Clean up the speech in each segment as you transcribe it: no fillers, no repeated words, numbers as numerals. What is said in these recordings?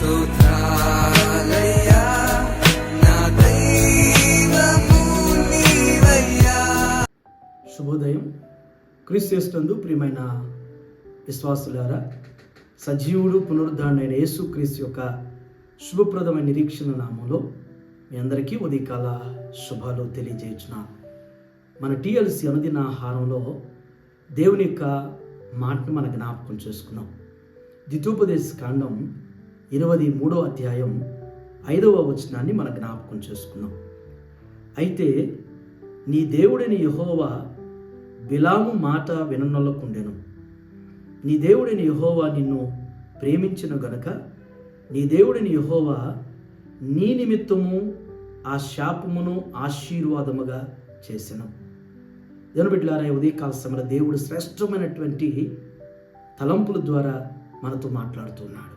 స్తోత్రాలయ్యా నా దైవము నీవయ్యా. శుభోదయం. క్రీస్తునందు ప్రియమైన విశ్వాసులారా, సజీవుడు పునరుద్ధారుడైన యేసుక్రీస్తు యొక్క శుభప్రదమైన నిరీక్షణ నామంలో మీ అందరికీ ఉదయకాల శుభాలు తెలియజేయుచున్నాను. మన టీఎల్సీ అనుదిన ఆహారంలో దేవుని యొక్క మాటను మన జ్ఞాపకం చేసుకున్నాం. ద్వితీయోపదేశ కాండం 23వ అధ్యాయం 5వ వచనాన్ని మన జ్ఞాపకం చేసుకున్నాం. అయితే నీ దేవుడైన యెహోవా బిలాము మాట విననొల్లకుండెను. నీ దేవుడైన యెహోవా నిన్ను ప్రేమించిన గనుక నీ దేవుడైన యెహోవా నీ నిమిత్తము ఆ శాపమును ఆశీర్వాదముగా చేసెను. దేవుని బిడ్డలారా, ఉదయకాల సమయంలో దేవుడు శ్రేష్టమైనటువంటి తలంపుల ద్వారా మనతో మాట్లాడుతున్నాడు.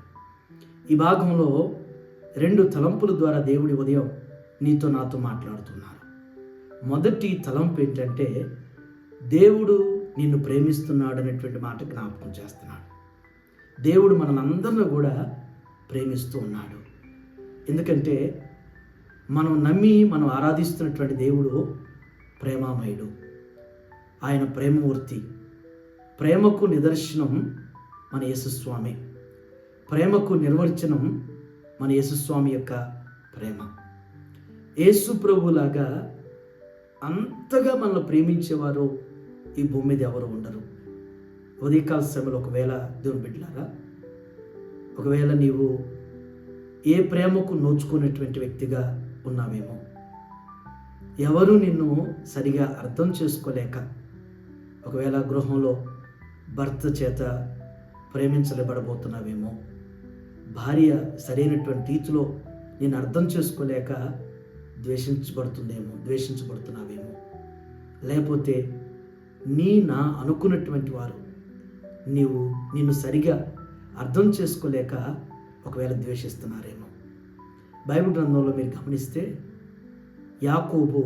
ఈ భాగంలో 2 తలంపుల ద్వారా దేవుడి ఉదయం నీతో నాతో మాట్లాడుతున్నాడు. మొదటి తలంపు ఏంటంటే, దేవుడు నిన్ను ప్రేమిస్తున్నాడు అనేటువంటి మాట జ్ఞాపకం చేస్తున్నాడు. దేవుడు మనలందరినీ కూడా ప్రేమిస్తూ ఉన్నాడు. ఎందుకంటే మనం నమ్మి మనం ఆరాధిస్తున్నటువంటి దేవుడు ప్రేమామయుడు. ఆయన ప్రేమమూర్తి. ప్రేమకు నిదర్శనం మన యేసుస్వామి. ప్రేమకు నిర్వచనం మన యేసుస్వామి యొక్క ప్రేమ. యేసు ప్రభులాగా అంతగా మనల్ని ప్రేమించేవారు ఈ భూమి మీద ఎవరు ఉండరు. ఉదయకాల సమయంలో ఒకవేళ దేవుని బిడ్డలారా, ఒకవేళ నీవు ఏ ప్రేమకు నోచుకునేటువంటి వ్యక్తిగా ఉన్నావేమో, ఎవరు నిన్ను సరిగా అర్థం చేసుకోలేక, ఒకవేళ గృహంలో భర్త చేత ప్రేమించబడబోతున్నావేమో, భార్య సరైనటువంటి రీతిలో నేను అర్థం చేసుకోలేక ద్వేషించబడుతున్నావేమో, లేకపోతే నా అనుకున్నటువంటి వారు నిన్ను సరిగా అర్థం చేసుకోలేక ఒకవేళ ద్వేషిస్తున్నారేమో. బైబిల్ గ్రంథంలో మీరు గమనిస్తే యాకోబు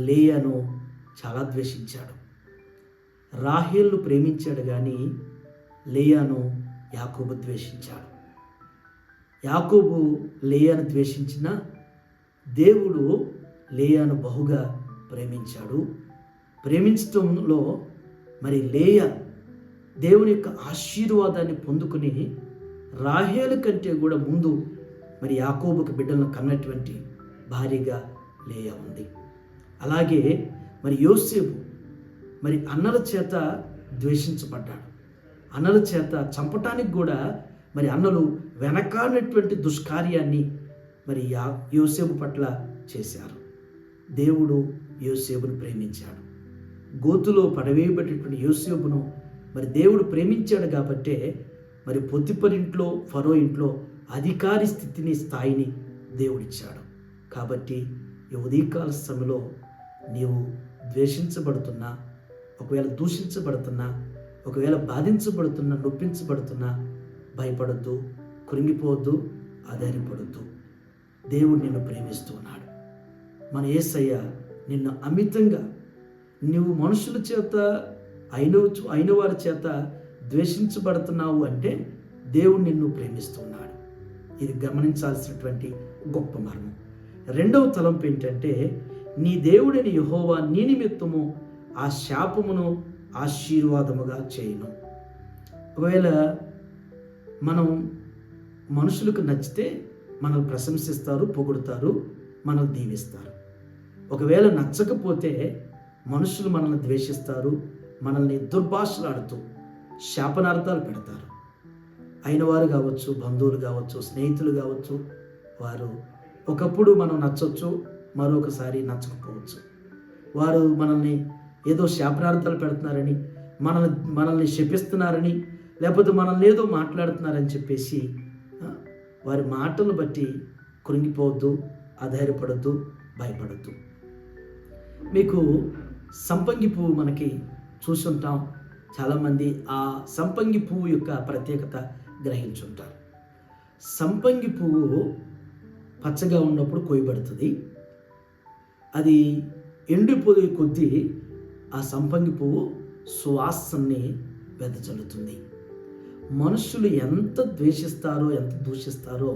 లేయాను చాలా ద్వేషించాడు. రాహేలును ప్రేమించాడు కానీ లేయాను యాకోబు ద్వేషించాడు. యాకోబు లేయాను ద్వేషించిన దేవుడు లేయాను బహుగా ప్రేమించాడు. ప్రేమించడంలో మరి లేయ దేవుని యొక్క ఆశీర్వాదాన్ని పొందుకుని రాహేలు కంటే కూడా ముందు మరి యాకోబుకి బిడ్డలను కన్నటువంటి భార్యగా లేయ ఉంది. అలాగే మరి యోసేపు మరి అన్నల చేత ద్వేషించబడ్డాడు. అన్నల చేత చంపటానికి కూడా మరి అన్నలు వెనకాడినటువంటి దుష్కార్యాన్ని మరి యోసేపు పట్ల చేశారు. దేవుడు యోసేపును ప్రేమించాడు. గోతులో పడవేయబడినటువంటి యోసేపును మరి దేవుడు ప్రేమించాడు కాబట్టే మరి పొతిఫరింట్లో, ఫరో ఇంట్లో అధికారి స్థాయిని దేవుడిచ్చాడు. కాబట్టి ఈ ఉదయకాల సమయంలో నీవు ద్వేషించబడుతున్నా, ఒకవేళ దూషించబడుతున్నా, ఒకవేళ బాధించబడుతున్నా, నొప్పించబడుతున్నా భయపడొద్దు, కృంగిపోవద్దు, ఆధారపడొద్దు. దేవుడు నిన్ను ప్రేమిస్తూ ఉన్నాడు. మన యేసయ్య నిన్ను అమితంగా, నువ్వు మనుషుల చేత అయిన వారి చేత ద్వేషించబడుతున్నావు అంటే దేవుడు నిన్ను ప్రేమిస్తున్నాడు. ఇది గమనించాల్సినటువంటి గొప్ప మర్మం. 2వ తలంపు ఏంటంటే, నీ దేవుడైన యెహోవా నీ నిమిత్తము ఆ శాపమును ఆశీర్వాదముగా చేయను. ఒకవేళ మనం మనుషులకు నచ్చితే మనల్ని ప్రశంసిస్తారు, పొగుడుతారు, మనల్ని దీవిస్తారు. ఒకవేళ నచ్చకపోతే మనుషులు మనల్ని ద్వేషిస్తారు, మనల్ని దుర్భాషలాడుతూ శాపనార్థాలు పెడతారు. అయినవారు కావచ్చు, బంధువులు కావచ్చు, స్నేహితులు కావచ్చు, వారు ఒకప్పుడు మనం నచ్చవచ్చు, మరొకసారి నచ్చకపోవచ్చు. వారు మనల్ని ఏదో శాపనార్థాలు పెడుతున్నారని, మనల్ని శపిస్తున్నారని, లేకపోతే మనల్ని ఏదో మాట్లాడుతున్నారని చెప్పేసి వారి మాటలను బట్టి కృంగిపోవద్దు, ఆధారపడద్దు, భయపడద్దు. మీకు సంపంగి పువ్వు మనకి చూసుంటాం. చాలామంది ఆ సంపంగి పువ్వు యొక్క ప్రత్యేకత గ్రహించుంటారు. సంపంగి పువ్వు పచ్చగా ఉన్నప్పుడు కోయబడుతుంది. అది ఎండిపోయే కొద్దీ ఆ సంపంగి పువ్వు సువాసనని వెదజల్లుతుంది. మనుషులు ఎంత ద్వేషిస్తారో, ఎంత దూషిస్తారో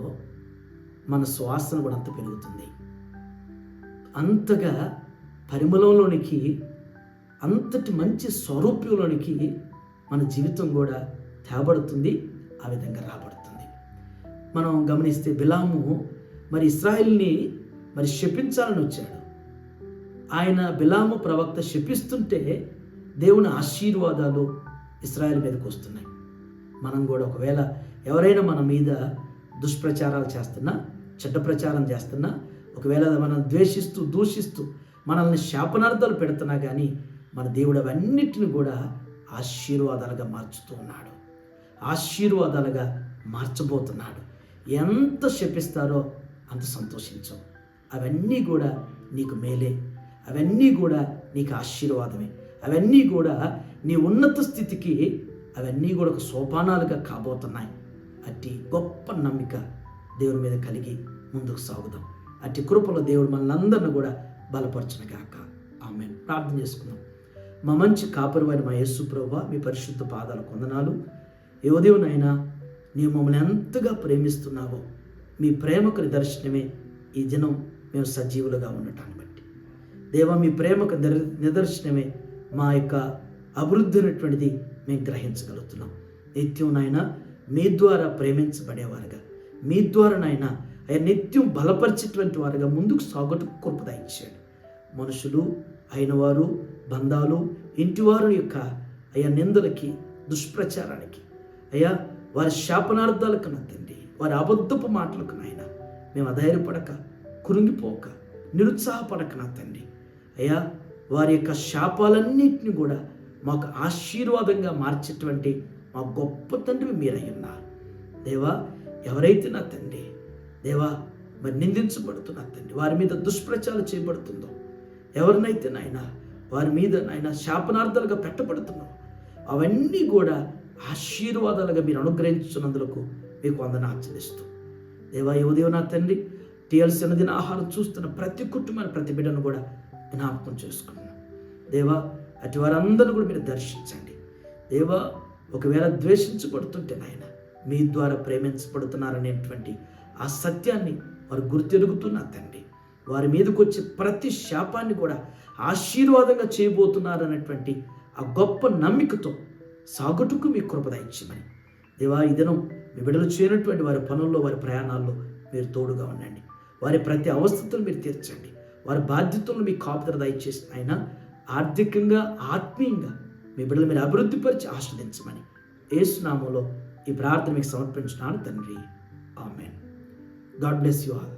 మన సువాసన కూడా అంత పెరుగుతుంది. అంతగా పరిమళంలోనికి, అంతటి మంచి స్వరూప్యంలోనికి మన జీవితం కూడా తేబడుతుంది, ఆ విధంగా రాబడుతుంది. మనం గమనిస్తే బిలాము మరి ఇశ్రాయేలుని మరి శపించాలని వచ్చాడు. ఆయన బిలాము ప్రవక్త శపిస్తుంటే దేవుని ఆశీర్వాదాలు ఇశ్రాయేలు మీదకి వస్తున్నాయి. మనం కూడా ఒకవేళ ఎవరైనా మన మీద దుష్ప్రచారాలు చేస్తున్నా, చెడ్డ ప్రచారం చేస్తున్నా, ఒకవేళ మనం ద్వేషిస్తూ దూషిస్తూ మనల్ని శాపనార్థాలు పెడుతున్నా కానీ మన దేవుడు అవన్నిటిని కూడా ఆశీర్వాదాలుగా మార్చుతూ ఉన్నాడు, ఆశీర్వాదాలుగా మార్చబోతున్నాడు. ఎంత శపిస్తారో అంత సంతోషించు. అవన్నీ కూడా నీకు మేలే, అవన్నీ కూడా నీకు ఆశీర్వాదమే, అవన్నీ కూడా నీ ఉన్నత స్థితికి అవన్నీ కూడా ఒక సోపానాలుగా కాబోతున్నాయి. అట్టి గొప్ప నమ్మిక దేవుని మీద కలిగి ముందుకు సాగుదాం. అట్టి కృపలో దేవుడు మనందరిని కూడా బలపరచునుగాక. ఆమేన్. ప్రార్థన చేసుకుందాం. మా మంచి కాపరివైన మా యేసు ప్రభువా, మీ పరిశుద్ధ పాదాలకు వందనాలు. ఏ ఉదయంనైనా నీవు మమ్మల్ని ఎంతగా ప్రేమిస్తున్నావో మీ ప్రేమకు నిదర్శనమే ఈ దినం మేము సజీవులుగా ఉండటాన్ని బట్టి. దేవా, మీ ప్రేమకు నిదర్శనమే మా యొక్క అభివృద్ధి అనేటువంటిది మేము గ్రహించగలుగుతున్నాం. నిత్యం నాయన మీ ద్వారా ప్రేమించబడేవారుగా, మీ ద్వారా నాయన ఆయన నిత్యం బలపరిచేటువంటి వారుగా ముందుకు సాగుటకు కృప దయచేయండి. మనుషులు అయిన వారు, బంధాలు, ఇంటివారు యొక్క అయ్యా నిందలకి, దుష్ప్రచారానికి, అయ్యా వారి శాపనార్థాలకు నా తండ్రి, వారి అబద్ధపు మాటలకు నాయన మేము అధైర్యపడక, కురింగిపోక, నిరుత్సాహపడక నా తండ్రి, అయ్యా వారి యొక్క శాపాలన్నింటినీ కూడా మాకు ఆశీర్వాదంగా మార్చేటువంటి మా గొప్ప తండ్రి మీరై ఉన్నారు. దేవా, ఎవరైతే నా తండ్రి దేవా మరి నిందించబడుతున్నా తండ్రి, వారి మీద దుష్ప్రచారం చేయబడుతుందో, ఎవరినైతే నాయన వారి మీద నాయన శాపనార్థాలుగా పెట్టబడుతున్నావు, అవన్నీ కూడా ఆశీర్వాదాలుగా మీరు అనుగ్రహించున్నందుకు మీకు వందనాలు చెల్లిస్తూ, దేవా ఈ ఉదయం నా తండ్రి టీఎల్సీ అన్నదిన ఆహారం చూస్తున్న ప్రతి కుటుంబాన్ని, ప్రతి బిడ్డను కూడా జ్ఞాపకం చేసుకున్నాను. దేవా, అటు వారందరూ కూడా మీరు దర్శించండి. దేవా, ఒకవేళ ద్వేషించబడుతుంటే నాయన మీ ద్వారా ప్రేమించబడుతున్నారనేటువంటి ఆ సత్యాన్ని వారు గుర్తెరుగుతున్నా తండ్రి, వారి మీదకి వచ్చే ప్రతి శాపాన్ని కూడా ఆశీర్వాదంగా చేయబోతున్నారనేటువంటి ఆ గొప్ప నమ్మికతో సాగుటకు మీ కృప దయచేయమని దేవా, ఈ దినం మీ బిడ్డలు చేయనటువంటి వారి పనుల్లో, వారి ప్రయాణాల్లో మీరు తోడుగా ఉండండి. వారి ప్రతి అవస్థలను మీరు తీర్చండి. వారి బాధ్యతలను మీ కాపుదల దయచేసి ఆయన ఆర్థికంగా, ఆత్మీయంగా మీ బిడ్డలు మీరు అభివృద్ధిపరిచి ఆస్వాదించమని యేసు నామములో ఈ ప్రార్థన మీకు సమర్పించున్నాను తండ్రి. Amen. God bless you all.